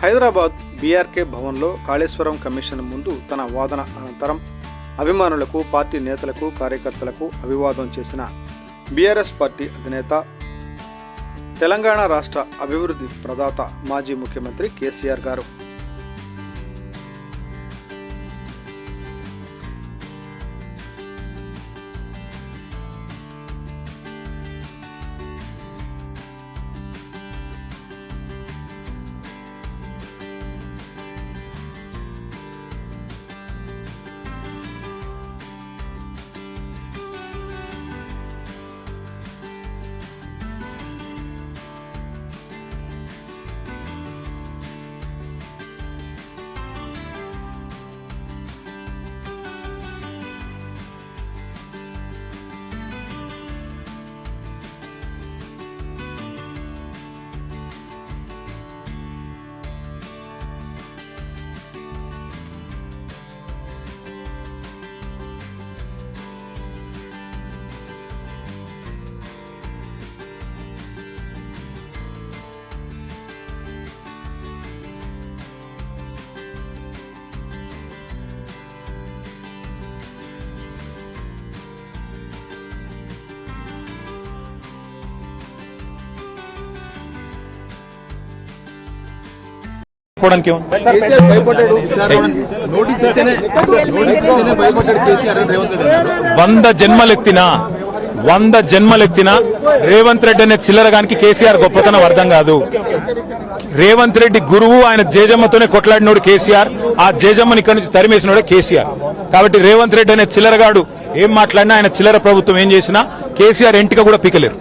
Hyderabad BRK భవన్లో Kaleshwaram commission ముందు తన వాదన అనంతరం అభిమానులకు, పార్టీ నేతలకు, కార్యకర్తలకు అభివాదం చేసిన బీఆర్ఎస్ పార్టీ అధినేత, తెలంగాణ రాష్ట్ర అభివృద్ధి ప్రదాత, మాజీ ముఖ్యమంత్రి కేసీఆర్ గారు. వంద జన్మలెత్తినా రేవంత్ రెడ్డి అనే చిల్లరగానికి కేసీఆర్ గొప్పతనం అర్థం కాదు. రేవంత్ రెడ్డి గురువు, ఆయన జేజమ్మతోనే కొట్లాడినోడు కేసీఆర్. ఆ జేజమ్మని ఇక్కడి నుంచి తరిమేసినోడే కేసీఆర్. కాబట్టి రేవంత్ రెడ్డి అనే చిల్లరగాడు ఏం మాట్లాడినా, ఆయన చిల్లర ప్రభుత్వం ఏం చేసినా కేసీఆర్ ఎంటిక కూడా పీకలేరు.